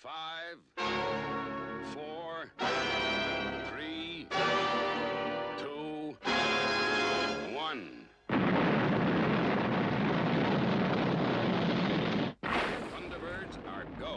5, 4, 3, 2, 1. Thunderbirds are go.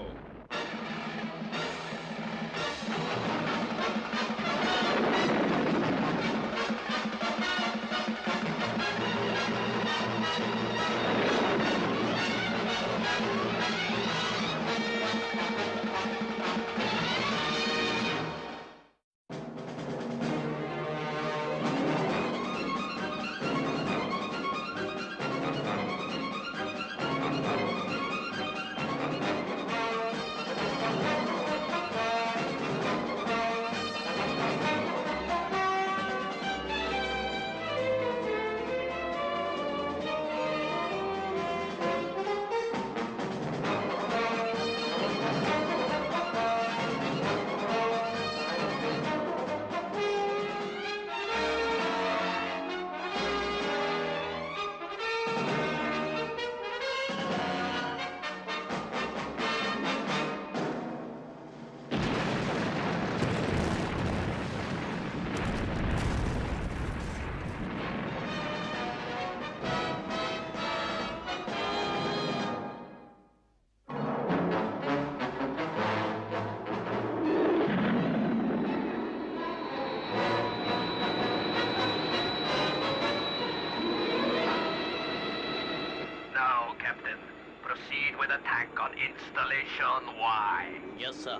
Proceed with attack on Installation Y. Yes, sir.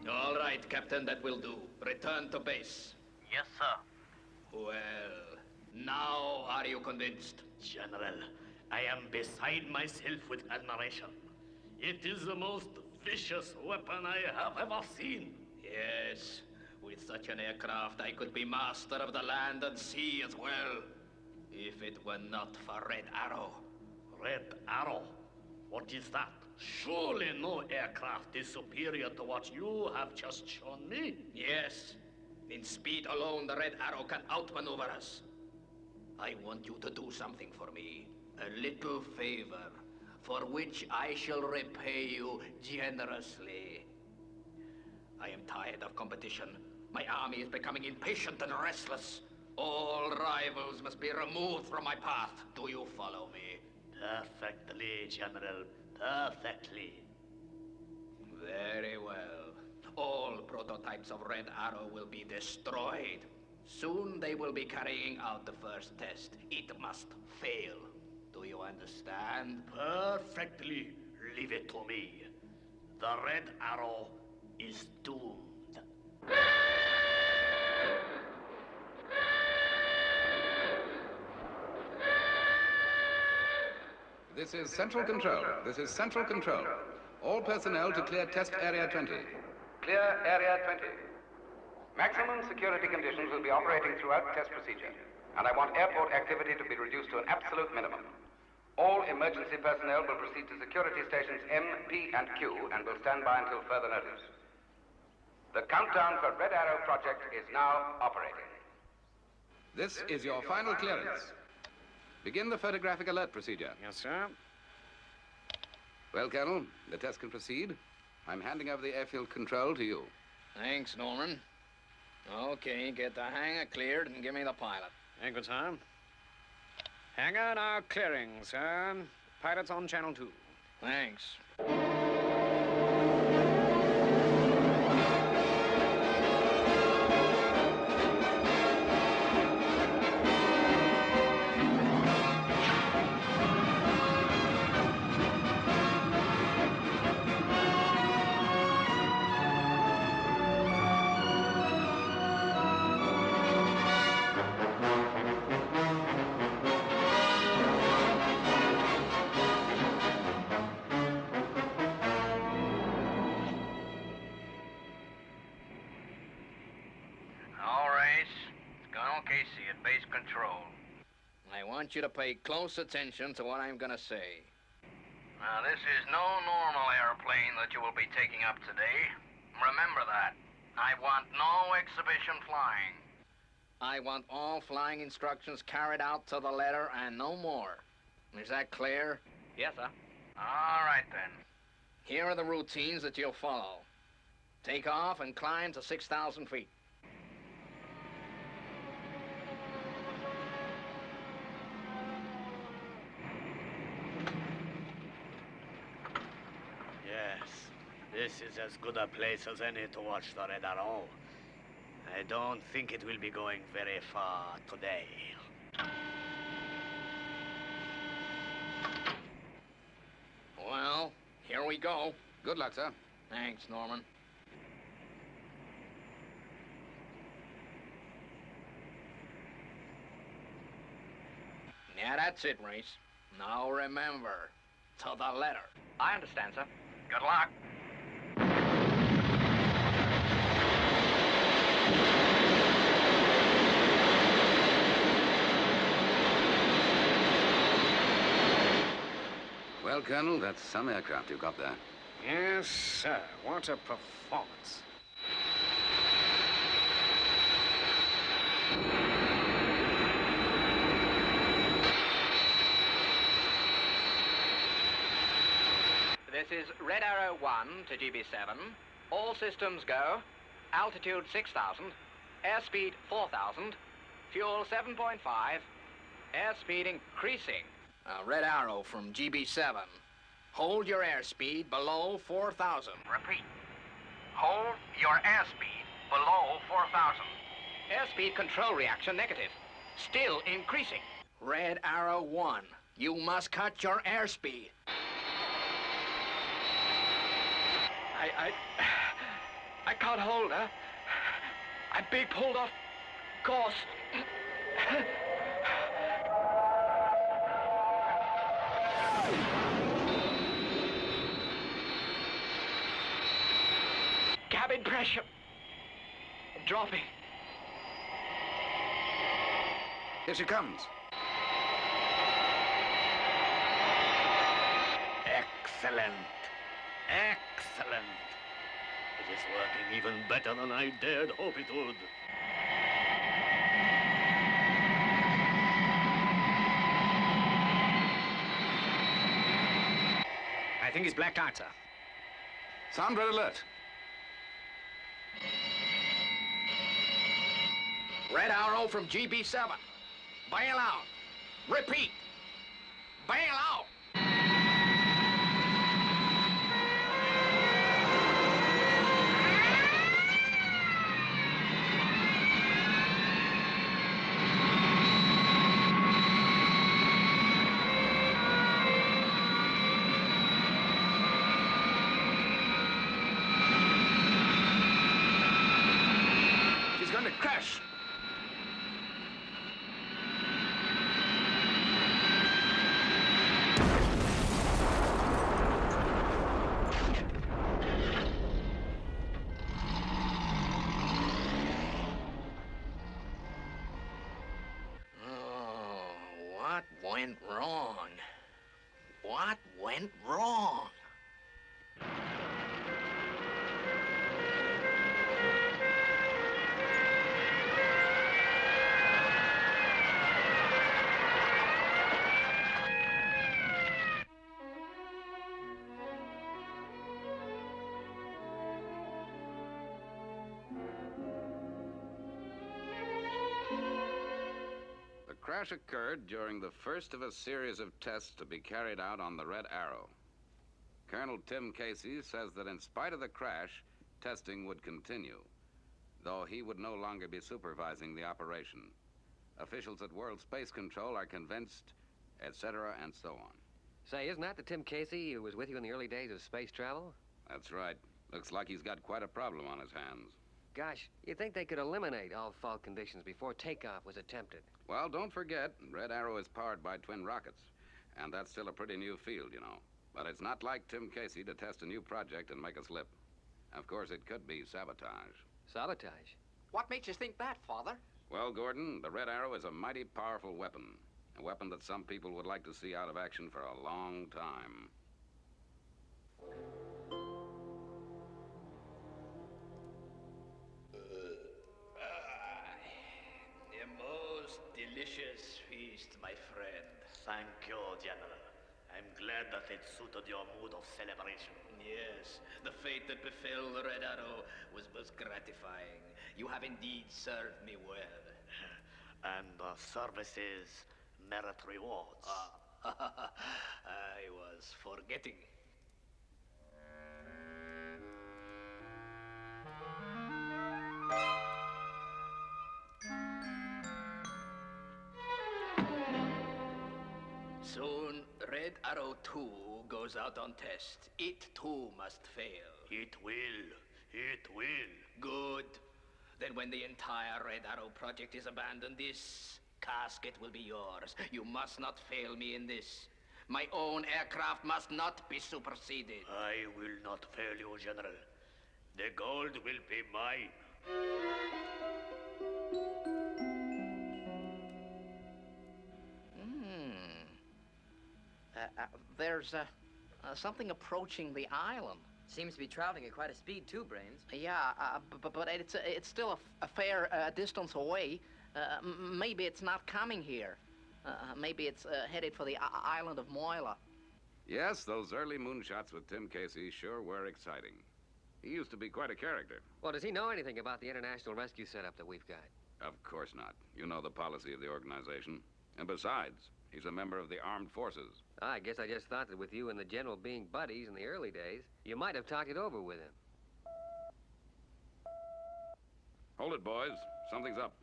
All right, Captain, that will do. Return to base. Yes, sir. Well, now are you convinced? General, I am beside myself with admiration. It is the most vicious weapon I have ever seen. Yes, with such an aircraft, I could be master of the land and sea as well. If it were not for Red Arrow. Red Arrow? What is that? Surely no aircraft is superior to what you have just shown me. Yes. In speed alone, the Red Arrow can outmaneuver us. I want you to do something for me. A little favor, for which I shall repay you generously. I am tired of competition. My army is becoming impatient and restless. All rivals must be removed from my path. Do you follow me? Perfectly, General. Perfectly. Very well. All prototypes of Red Arrow will be destroyed. Soon they will be carrying out the first test. It must fail. Do you understand? Perfectly. Leave it to me. The Red Arrow is doomed. This is Central Control. This is Central Control. All personnel to clear Test Area 20. Clear Area 20. Maximum security conditions will be operating throughout test procedure, and I want airport activity to be reduced to an absolute minimum. All emergency personnel will proceed to security stations M, P, and Q, and will stand by until further notice. The countdown for Red Arrow project is now operating. This is your final clearance. Begin the photographic alert procedure. Yes, sir. Well, Colonel, the test can proceed. I'm handing over the airfield control to you. Thanks, Norman. Okay, get the hangar cleared and give me the pilot. Thank you, sir. Hangar now clearing, sir. Pirates on Channel 2. Thanks. All right. It's Colonel Casey at base control. I want you to pay close attention to what I'm gonna say. Now, this is no normal airplane that you will be taking up today. Remember that. I want no exhibition flying. I want all flying instructions carried out to the letter and no more. Is that clear? Yes, sir. All right, then. Here are the routines that you'll follow. Take off and climb to 6,000 feet. Yes, this is as good a place as any to watch the Red Arrow. I don't think it will be going very far today. Well, here we go. Good luck, sir. Thanks, Norman. Yeah, that's it, Race. Now remember, to the letter. I understand, sir. Good luck. Well, Colonel, that's some aircraft you got there. Yes, sir. What a performance. This is Red Arrow 1 to GB7. All systems go. Altitude 6,000. Airspeed 4,000. Fuel 7.5. Airspeed increasing. Red Arrow from GB7. Hold your airspeed below 4,000. Repeat. Hold your airspeed below 4,000. Airspeed control reaction negative. Still increasing. Red Arrow 1. You must cut your airspeed. I can't hold her. I'm being pulled off course. Cabin pressure dropping. Here she comes. Excellent. Excellent. It is working even better than I dared hope it would. I think it's blacked out, sir. Sound red alert. Red Arrow from GB7. Bail out. Repeat. Bail out. She's going to crash. What went wrong? What went wrong? The crash occurred during the first of a series of tests to be carried out on the Red Arrow. Colonel Tim Casey says that in spite of the crash, testing would continue, though he would no longer be supervising the operation. Officials at World Space Control are convinced, etc., and so on. Say, isn't that the Tim Casey who was with you in the early days of space travel? That's right. Looks like he's got quite a problem on his hands. Gosh, you'd think they could eliminate all fault conditions before takeoff was attempted. Well, don't forget, Red Arrow is powered by twin rockets, and that's still a pretty new field, you know. But it's not like Tim Casey to test a new project and make a slip. Of course, it could be sabotage. Sabotage? What makes you think that, Father? Well, Gordon, the Red Arrow is a mighty powerful weapon. A weapon that some people would like to see out of action for a long time. A most delicious feast, my friend. Thank you, General. I'm glad that it suited your mood of celebration. Yes, the fate that befell the Red Arrow was most gratifying. You have indeed served me well. And services merit rewards. I was forgetting. Soon, Red Arrow 2 goes out on test. It too must fail. It will. It will. Good. Then when the entire Red Arrow project is abandoned, this casket will be yours. You must not fail me in this. My own aircraft must not be superseded. I will not fail you, General. The gold will be mine. There's something approaching the island. Seems to be traveling at quite a speed, too, Brains. Yeah, but it's still a fair distance away. Maybe it's not coming here. Maybe it's headed for the island of Moila. Yes, those early moonshots with Tim Casey sure were exciting. He used to be quite a character. Well, does he know anything about the international rescue setup that we've got? Of course not. You know the policy of the organization. And besides, he's a member of the armed forces. I guess I just thought that with you and the General being buddies in the early days, you might have talked it over with him. Hold it, boys. Something's up.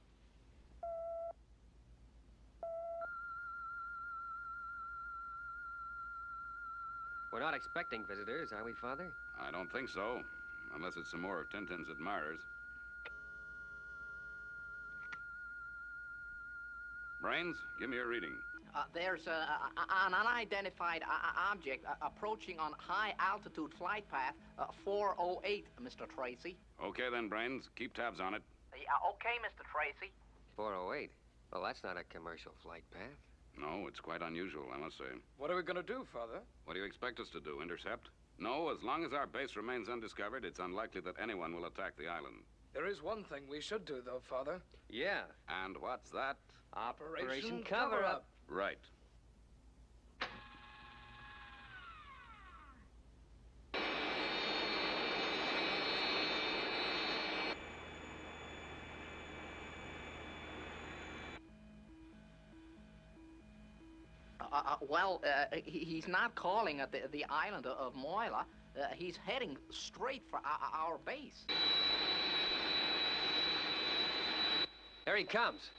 We're not expecting visitors, are we, Father? I don't think so. Unless it's some more of Tintin's admirers. Brains, give me a reading. There's an unidentified object approaching on high-altitude flight path 408, Mr. Tracy. Okay then, Brains. Keep tabs on it. Okay, Mr. Tracy. 408. Well, that's not a commercial flight path. No, it's quite unusual, I must say. What are we going to do, Father? What do you expect us to do, intercept? No, as long as our base remains undiscovered, it's unlikely that anyone will attack the island. There is one thing we should do, though, Father. Yeah. And what's that? Operation Cover-Up. Right. He's not calling at the island of Moila. He's heading straight for our base. There he comes.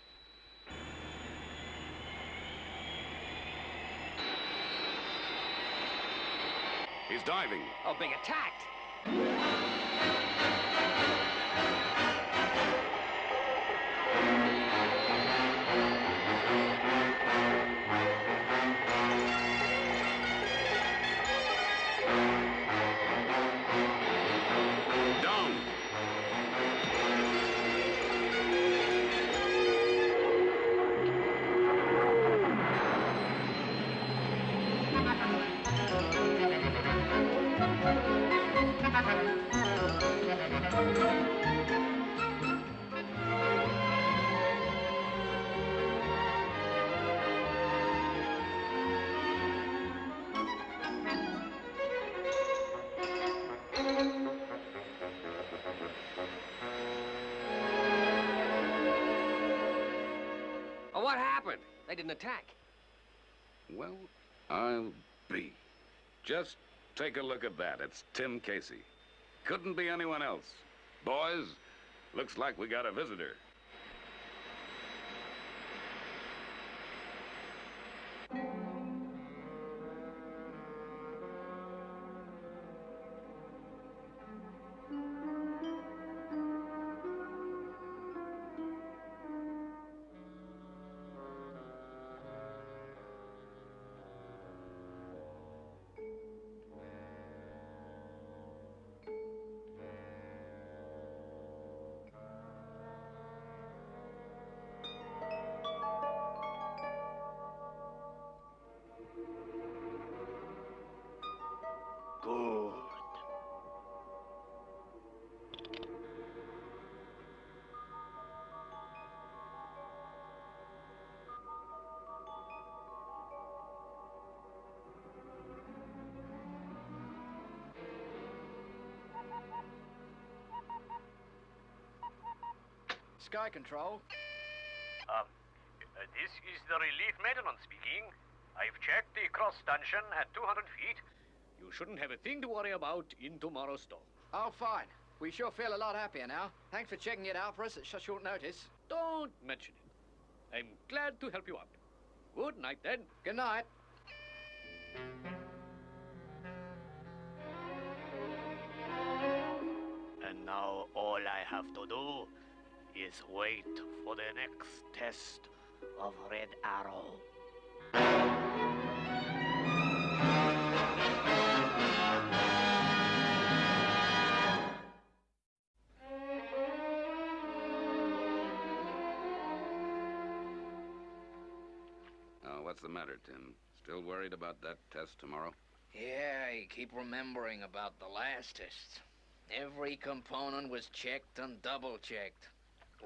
He's diving. Oh, being attacked. Down. Oh, what happened? didn't attack. Well, I'll be. Just take a look at that. It's Tim Casey. Couldn't be anyone else. Boys, looks like we got a visitor. Good. Sky Control. This is the relief maintenance speaking. I've checked the cross stanchion at 200 feet. You shouldn't have a thing to worry about in tomorrow's storm. Oh, fine. We sure feel a lot happier now. Thanks for checking it out for us at such short notice. Don't mention it. I'm glad to help you out. Good night, then. Good night. And now all I have to do is wait for the next test of Red Arrow. What's the matter, Tim? Still worried about that test tomorrow? Yeah, I keep remembering about the last test. Every component was checked and double-checked.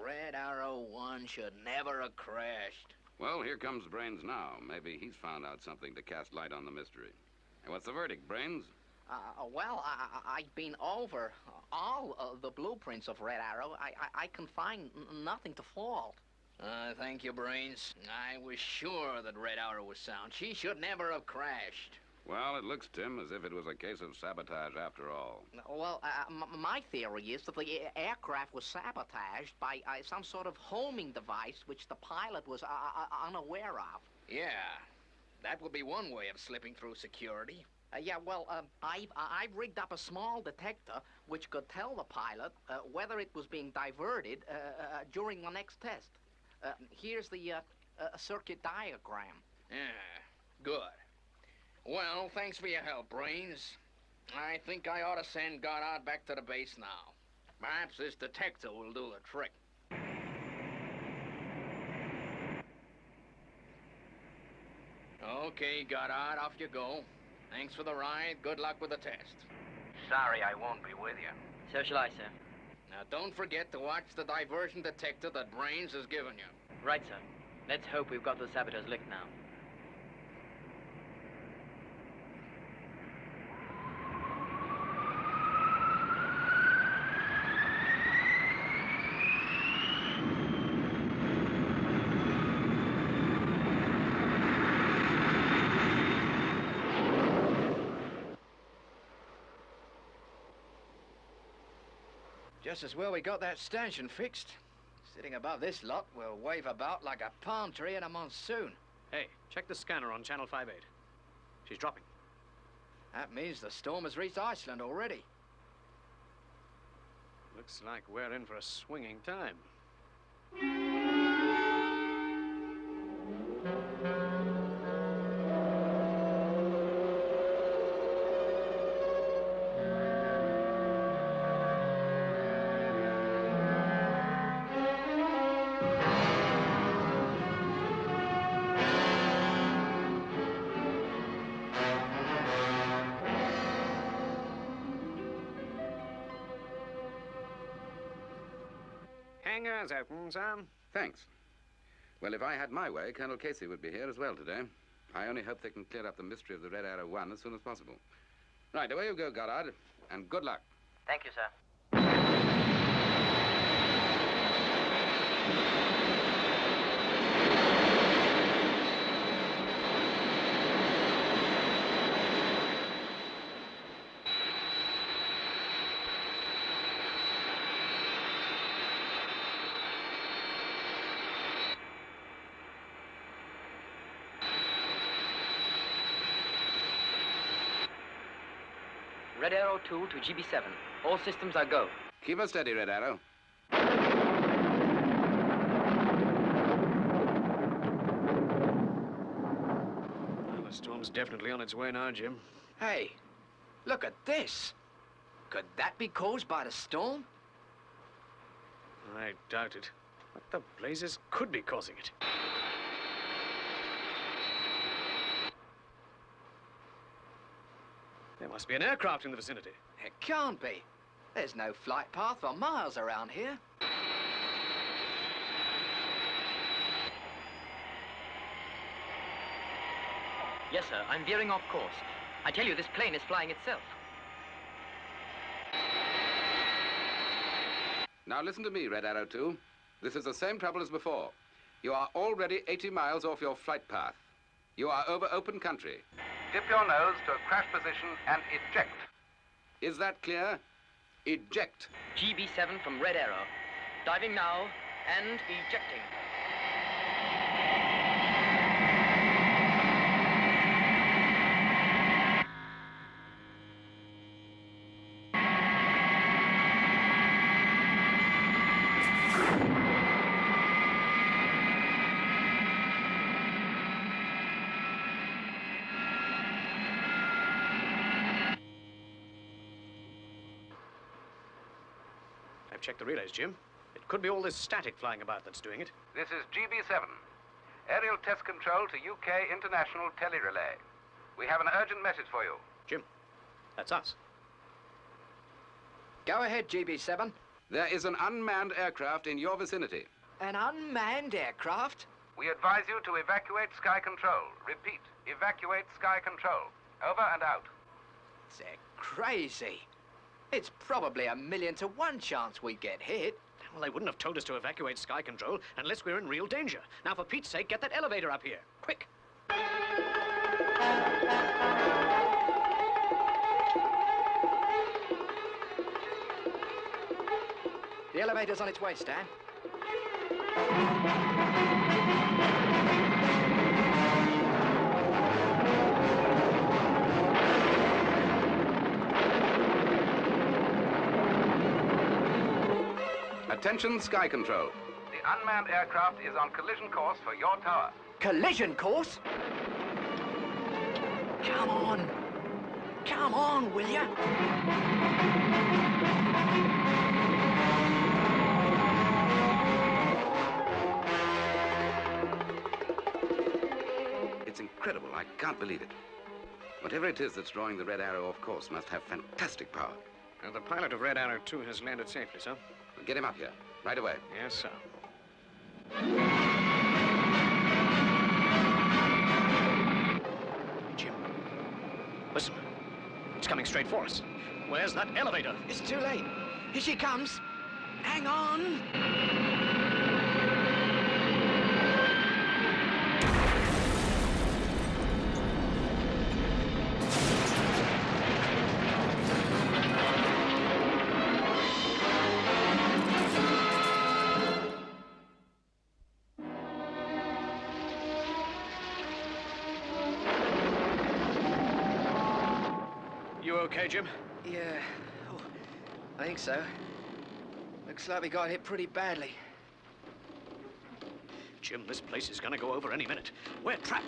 Red Arrow 1 should never have crashed. Well, here comes Brains now. Maybe he's found out something to cast light on the mystery. Hey, what's the verdict, Brains? Well, I've been over all the blueprints of Red Arrow. I can find nothing to fault. Thank you, Brains. I was sure that Red Arrow was sound. She should never have crashed. Well, it looks, Tim, as if it was a case of sabotage after all. Well, my theory is that the aircraft was sabotaged by some sort of homing device which the pilot was unaware of. Yeah, that would be one way of slipping through security. I've rigged up a small detector which could tell the pilot whether it was being diverted during the next test. Here's the circuit diagram. Yeah, good. Well, thanks for your help, Brains. I think I ought to send Goddard back to the base now. Perhaps this detector will do the trick. Okay, Goddard, off you go. Thanks for the ride. Good luck with the test. Sorry I won't be with you. So shall I, sir. Now, don't forget to watch the diversion detector that Brains has given you. Right, sir. Let's hope we've got the saboteurs licked now. Just as well we got that stanchion fixed. Sitting above this lot, we'll wave about like a palm tree in a monsoon. Hey, check the scanner on channel 58. She's dropping. That means the storm has reached Iceland already. Looks like we're in for a swinging time. Hangar's open, Sam. Thanks. Well, if I had my way, Colonel Casey would be here as well today. I only hope they can clear up the mystery of the Red Arrow 1 as soon as possible. Right, away you go, Goddard, and good luck. Thank you, sir. Red Arrow 2 to GB7. All systems are go. Keep her steady, Red Arrow. Well, the storm's definitely on its way now, Jim. Hey, look at this. Could that be caused by the storm? I doubt it. What the blazes could be causing it? There must be an aircraft in the vicinity. It can't be. There's no flight path for miles around here. Yes, sir. I'm veering off course. I tell you, this plane is flying itself. Now listen to me, Red Arrow 2. This is the same trouble as before. You are already 80 miles off your flight path. You are over open country. Dip your nose to a crash position and eject. Is that clear? Eject. GB7 from Red Arrow. Diving now and ejecting. I've checked the relays, Jim. It could be all this static flying about that's doing it. This is GB7. Aerial test control to UK International Tele-Relay. We have an urgent message for you. Jim, that's us. Go ahead, GB7. There is an unmanned aircraft in your vicinity. An unmanned aircraft? We advise you to evacuate Sky Control. Repeat, evacuate Sky Control. Over and out. They're crazy. It's probably 1,000,000 to 1 chance we get hit. Well, they wouldn't have told us to evacuate Sky Control unless we're in real danger. Now, for Pete's sake, get that elevator up here. Quick. The elevator's on its way, Stan. Attention, Sky Control. The unmanned aircraft is on collision course for your tower. Collision course? Come on. Come on, will ya? It's incredible. I can't believe it. Whatever it is that's drawing the Red Arrow off course must have fantastic power. And the pilot of Red Arrow 2 has landed safely, sir. Get him up here, right away. Yes, sir. Jim, listen. It's coming straight for us. Where's that elevator? It's too late. Here she comes. Hang on. Okay, Jim? Yeah, oh, I think so. Looks like we got hit pretty badly. Jim, this place is gonna go over any minute. We're trapped.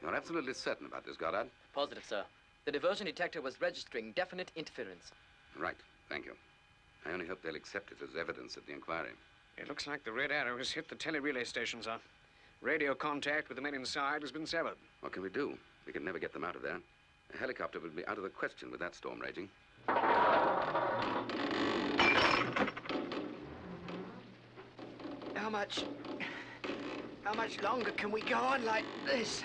You're absolutely certain about this, Goddard? Positive, sir. The diversion detector was registering definite interference. Right. Thank you. I only hope they'll accept it as evidence at the inquiry. It looks like the Red Arrow has hit the tele-relay stations, sir. Radio contact with the men inside has been severed. What can we do? We can never get them out of there. A helicopter would be out of the question with that storm raging. How much longer can we go on like this?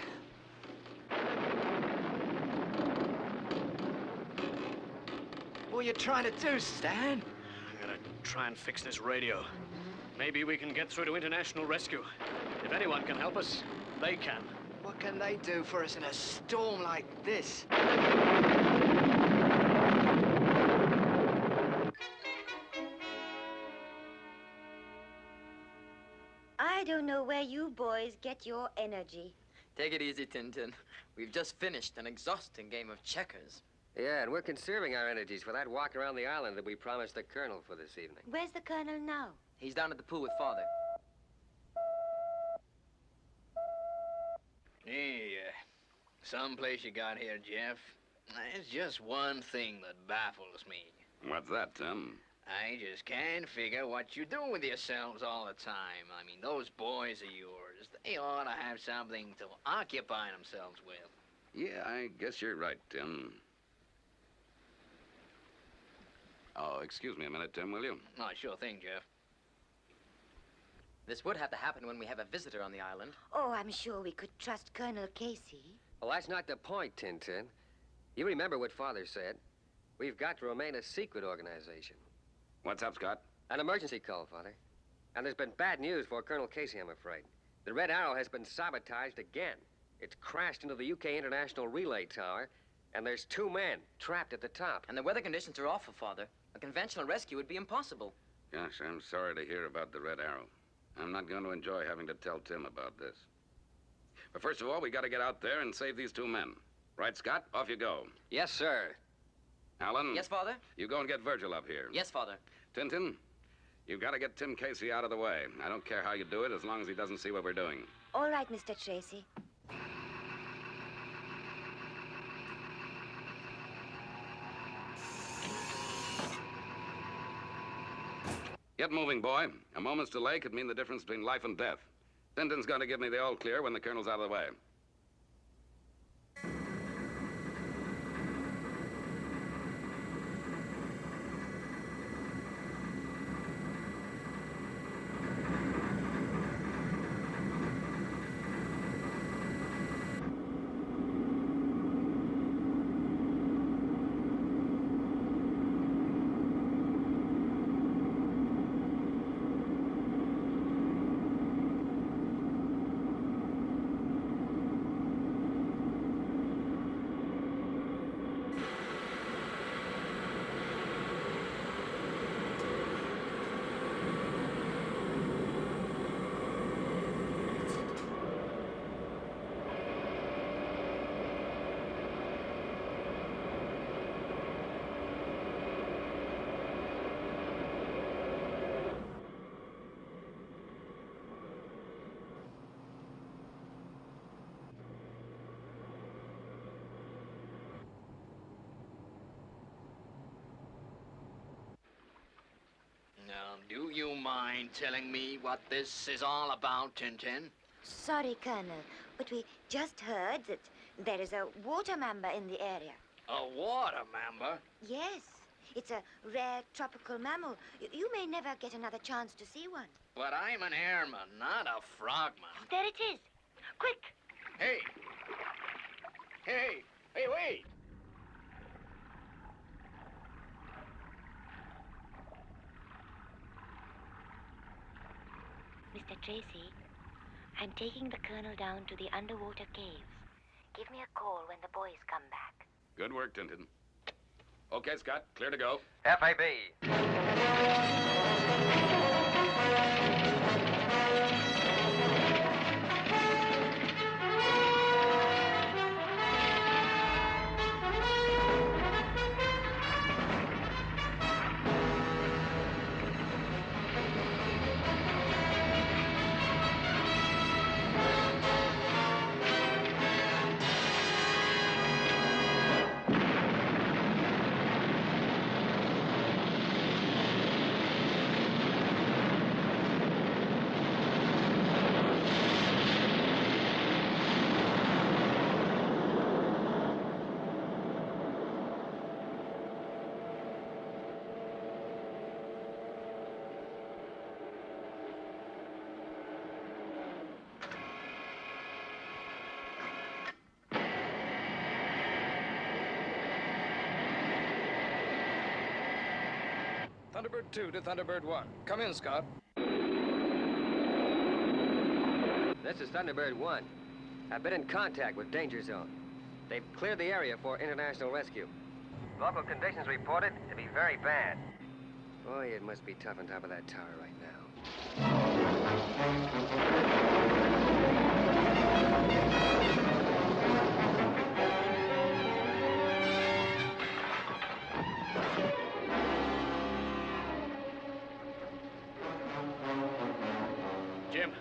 What are you trying to do, Stan? I'm gonna try and fix this radio. Maybe we can get through to international rescue. If anyone can help us, they can. What can they do for us in a storm like this? I don't know where you boys get your energy. Take it easy, Tintin. We've just finished an exhausting game of checkers. Yeah, and we're conserving our energies for that walk around the island that we promised the Colonel for this evening. Where's the Colonel now? He's down at the pool with Father. Hey, someplace you got here, Jeff. There's just one thing that baffles me. What's that, Tim? I just can't figure what you do with yourselves all the time. I mean, those boys of yours, they ought to have something to occupy themselves with. Yeah, I guess you're right, Tim. Oh, excuse me a minute, Tim, will you? Oh, sure thing, Jeff. This would have to happen when we have a visitor on the island. Oh, I'm sure we could trust Colonel Casey. Well, that's not the point, Tintin. You remember what Father said. We've got to remain a secret organization. What's up, Scott? An emergency call, Father. And there's been bad news for Colonel Casey, I'm afraid. The Red Arrow has been sabotaged again. It's crashed into the UK International Relay Tower, and there's 2 men trapped at the top. And the weather conditions are awful, Father. A conventional rescue would be impossible. Gosh, I'm sorry to hear about the Red Arrow. I'm not going to enjoy having to tell Tim about this. But first of all, we got to get out there and save these 2 men. Right, Scott? Off you go. Yes, sir. Alan? Yes, Father? You go and get Virgil up here. Yes, Father. Tintin, you've got to get Tim Casey out of the way. I don't care how you do it, as long as he doesn't see what we're doing. All right, Mr. Tracy. Get moving, boy. A moment's delay could mean the difference between life and death. Tintin's going to give me the all clear when the Colonel's out of the way. Now, do you mind telling me what this is all about, Tintin? Sorry, Colonel, but we just heard that there is a water mamba in the area. A water mamba? Yes, it's a rare tropical mammal. You may never get another chance to see one. But I'm an airman, not a frogman. There it is. Quick! Hey! Hey! Hey, wait! Mr. Tracy, I'm taking the Colonel down to the underwater caves. Give me a call when the boys come back. Good work, Tintin. Okay, Scott, clear to go. FAB. Thunderbird 2 to Thunderbird 1. Come in, Scott. This is Thunderbird 1. I've been in contact with Danger Zone. They've cleared the area for international rescue. Local conditions reported to be very bad. Boy, it must be tough on top of that tower right now. Jim,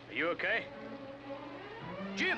are you okay? Jim!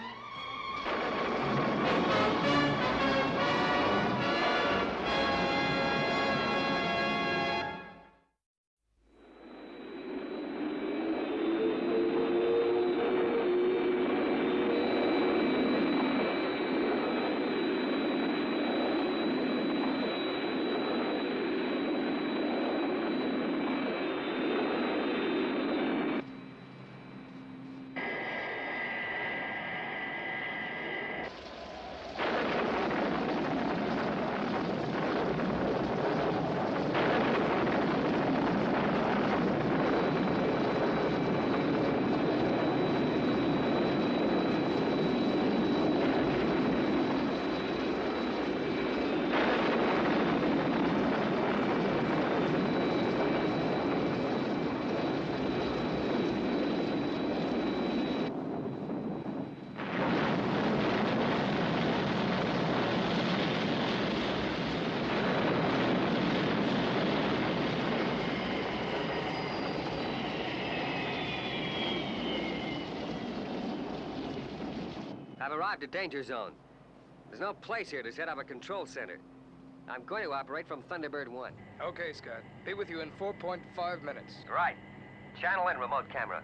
I've arrived at danger zone. There's no place here to set up a control center. I'm going to operate from Thunderbird 1. Okay, Scott. Be with you in 4.5 minutes. Right. Channel in remote camera.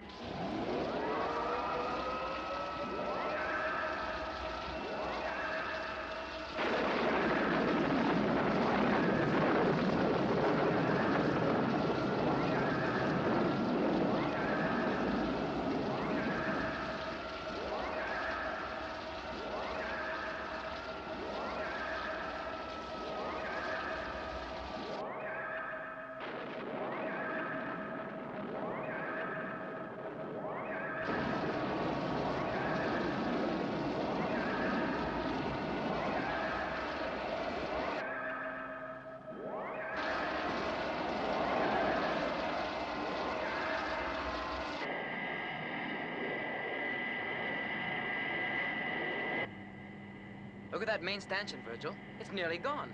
Look at that main stanchion, Virgil. It's nearly gone.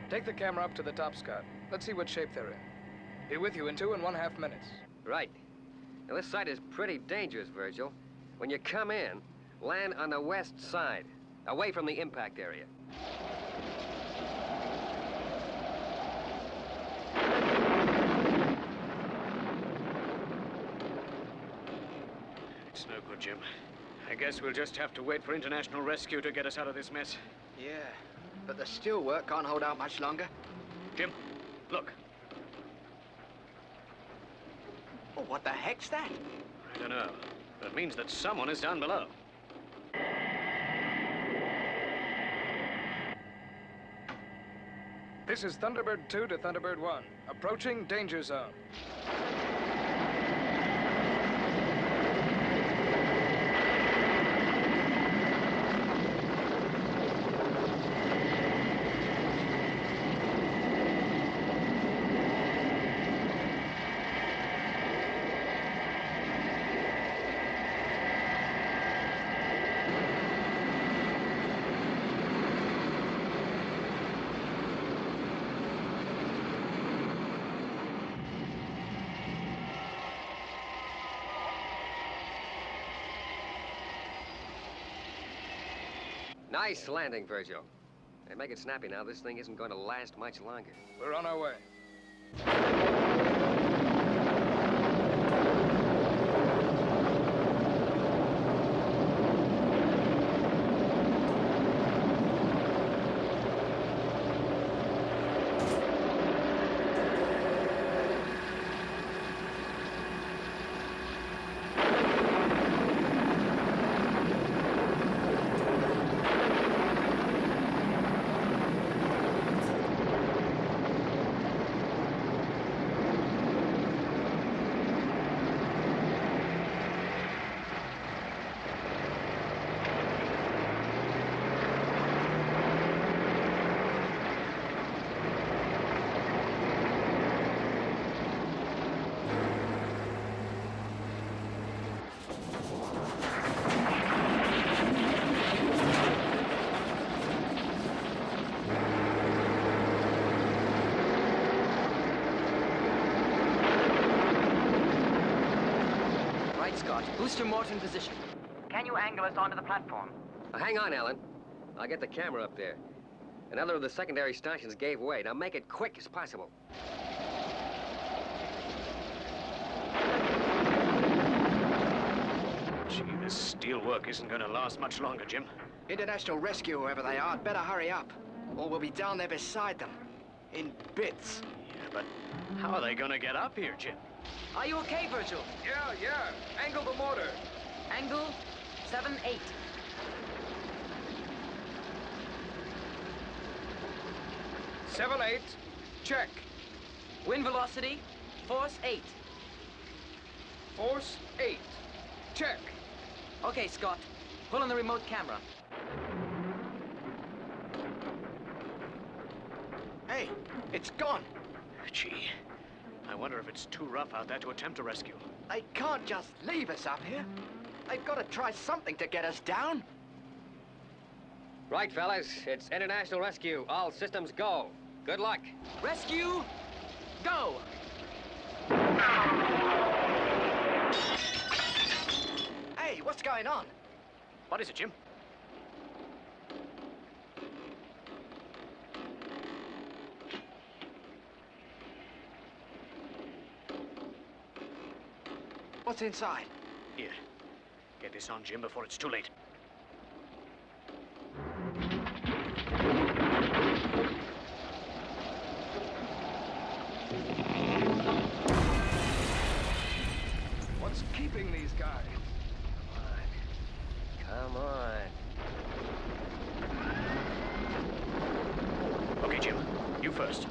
Take the camera up to the top, Scott. Let's see what shape they're in. Be with you in 2.5 minutes. Right. Now, this site is pretty dangerous, Virgil. When you come in, land on the west side, away from the impact area. It's no good, Jim. I guess we'll just have to wait for international rescue to get us out of this mess. Yeah, but the steel work can't hold out much longer. Jim, look. Oh, what the heck's that? I don't know. But it means that someone is down below. This is Thunderbird 2 to Thunderbird 1. Approaching danger zone. Nice landing, Virgil. Hey, make it snappy now. This thing isn't going to last much longer. We're on our way. Scott. Booster Mort in position. Can you angle us onto the platform? Hang on, Alan. I'll get the camera up there. Another of the secondary stanchions gave way. Now make it quick as possible. Gee, this steel work isn't going to last much longer, Jim. International Rescue, whoever they are, better hurry up, or we'll be down there beside them, in bits. Yeah, but how are they going to get up here, Jim? Are you okay, Virgil? Yeah. Angle the mortar. Angle 7-8. Seven, 8. Check. Wind velocity, force 8. Force 8. Check. Okay, Scott. Pull on the remote camera. Hey, it's gone. Gee, I wonder if it's too rough out there to attempt a rescue. They can't just leave us up here. They've got to try something to get us down. Right, fellas. It's International Rescue. All systems go. Good luck. Rescue, go! Hey, what's going on? What is it, Jim? What's inside? Here. Get this on, Jim, before it's too late. What's keeping these guys? Come on. Okay, Jim. You first.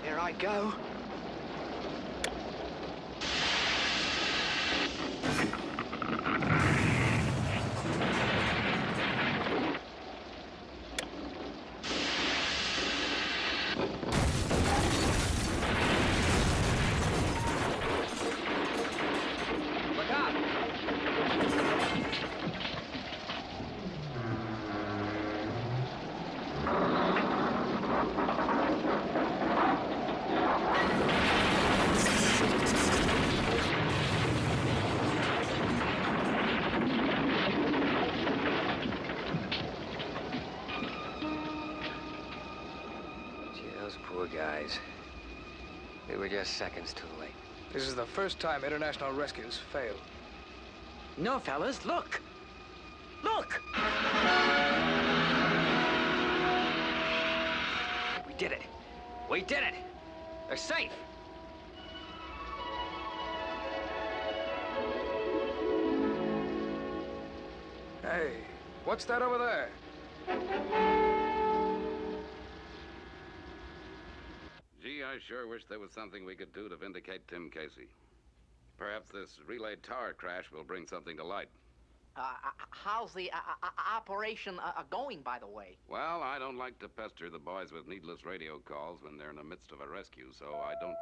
Here I go. Look out! Gee, those poor guys. They were just seconds too late. This is the first time International Rescue's failed. No, fellas, look! Look! We did it. We did it. They're safe. Hey, what's that over there? Gee, I sure wish there was something we could do to vindicate Tim Casey. Perhaps this relay tower crash will bring something to light. How's the operation going, by the way? Well, I don't like to pester the boys with needless radio calls when they're in the midst of a rescue, so I don't...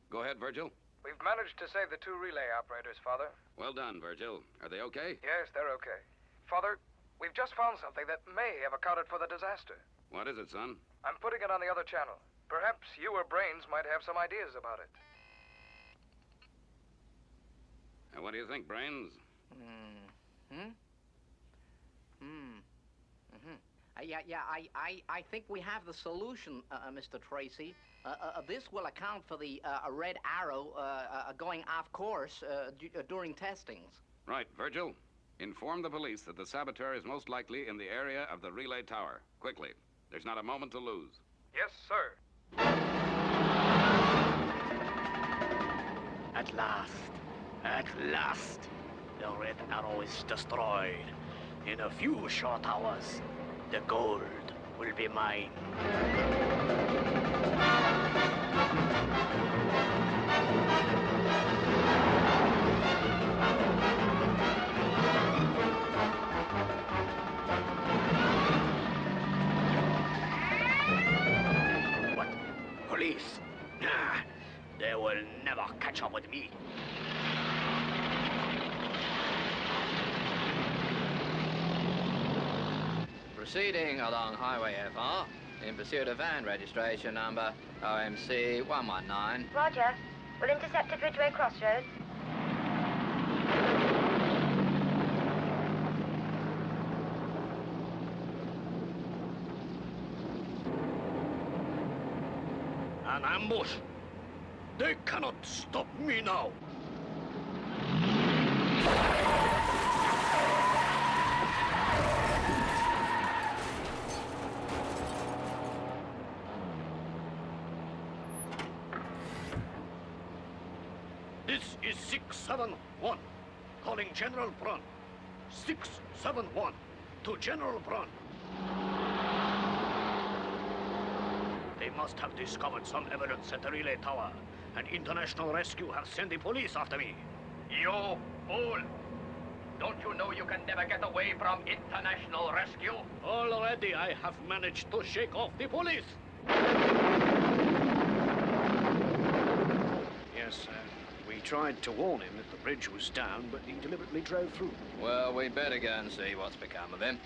Go ahead, Virgil. We've managed to save the two relay operators, Father. Well done, Virgil. Are they okay? Yes, they're okay. Father, we've just found something that may have accounted for the disaster. What is it, son? I'm putting it on the other channel. Perhaps you or Brains might have some ideas about it. Now, what do you think, Brains? I think we have the solution, Mr. Tracy. This will account for the red arrow going off course during testings. Right, Virgil. Inform the police that the saboteur is most likely in the area of the relay tower. Quickly. There's not a moment to lose. Yes, sir. At last, the Red Arrow is destroyed. In a few short hours, the gold will be mine. What? Police? Nah, they will never catch up with me. Proceeding along Highway FR in pursuit of van registration number OMC 119. Roger. We'll intercept at Ridgeway Crossroads. An ambush. They cannot stop me now. This is 671. Calling General Brun. 671 to General Brun. They must have discovered some evidence at the relay tower. And International Rescue have sent the police after me. You fool! Don't you know you can never get away from International Rescue? Already I have managed to shake off the police. Yes, sir. We tried to warn him that the bridge was down, but he deliberately drove through. Well, we'd better go and see what's become of him.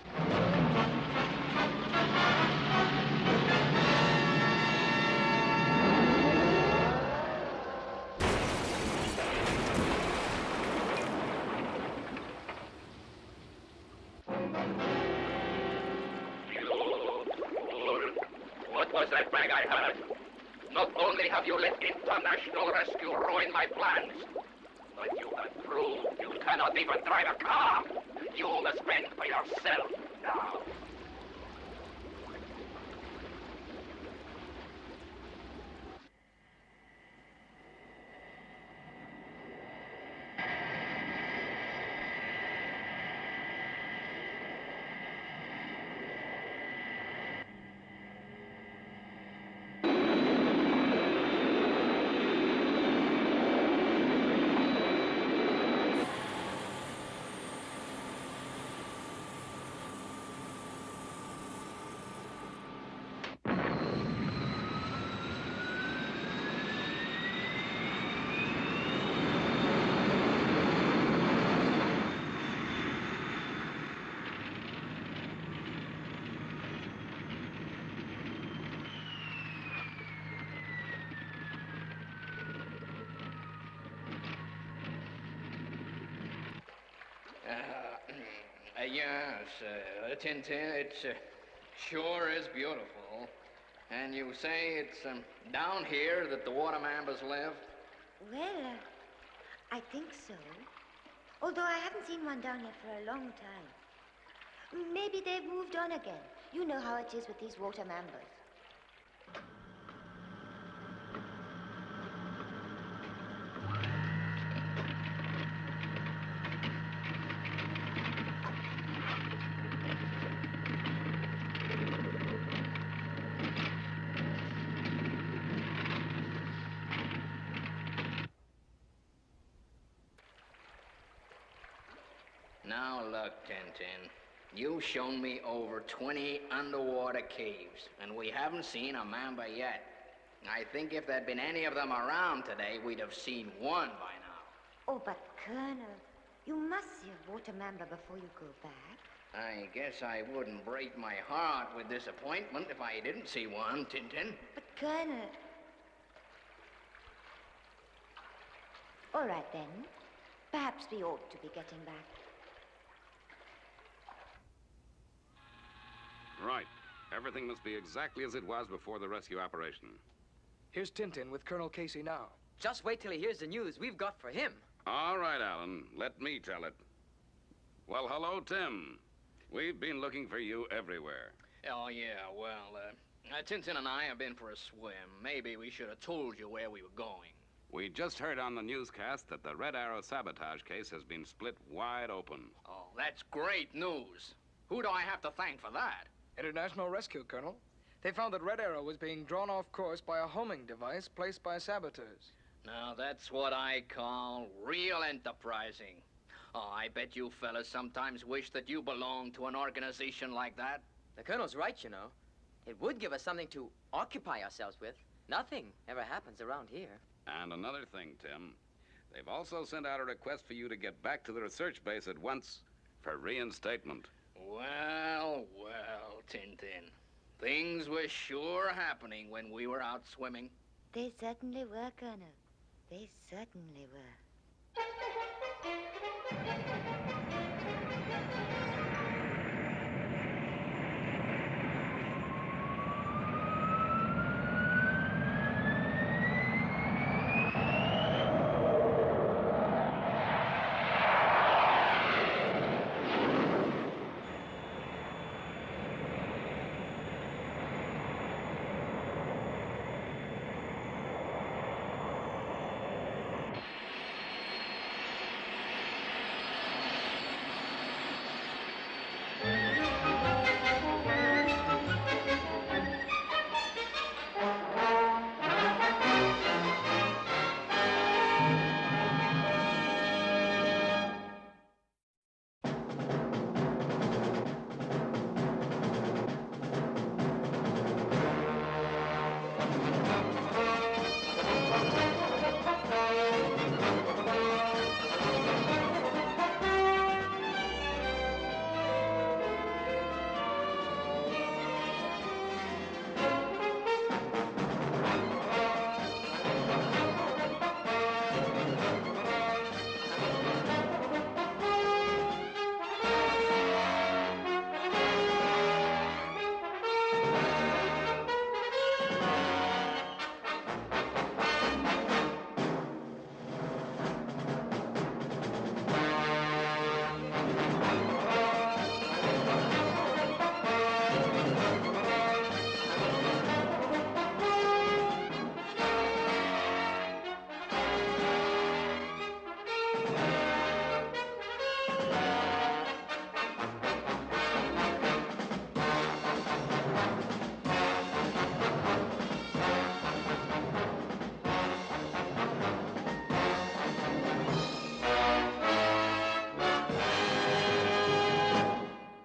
What was that brag I heard? Not only have you let International Rescue ruin my plans, but you have proved you cannot even drive a car. You must fend for yourself now. Yes, Tintin, it sure is beautiful. And you say it's down here that the water mambas live? Well, I think so. Although I haven't seen one down here for a long time. Maybe they've moved on again. You know how it is with these water mambas. Now look, Tintin. You've shown me over 20 underwater caves, and we haven't seen a mamba yet. I think if there'd been any of them around today, we'd have seen one by now. Oh, but Colonel, you must see a water mamba before you go back. I guess I wouldn't break my heart with disappointment if I didn't see one, Tintin. But Colonel... All right, then. Perhaps we ought to be getting back. Right. Everything must be exactly as it was before the rescue operation. Here's Tintin with Colonel Casey now. Just wait till he hears the news we've got for him. All right, Alan. Let me tell it. Well, hello, Tim. We've been looking for you everywhere. Oh, yeah, well, Tintin and I have been for a swim. Maybe we should have told you where we were going. We just heard on the newscast that the Red Arrow sabotage case has been split wide open. Oh, that's great news. Who do I have to thank for that? International Rescue, Colonel. They found that Red Arrow was being drawn off course by a homing device placed by saboteurs. Now, that's what I call real enterprising. Oh, I bet you fellas sometimes wish that you belonged to an organization like that. The Colonel's right, you know. It would give us something to occupy ourselves with. Nothing ever happens around here. And another thing, Tim. They've also sent out a request for you to get back to the research base at once for reinstatement. Well, well, things were sure happening when we were out swimming. They certainly were, Colonel. They certainly were.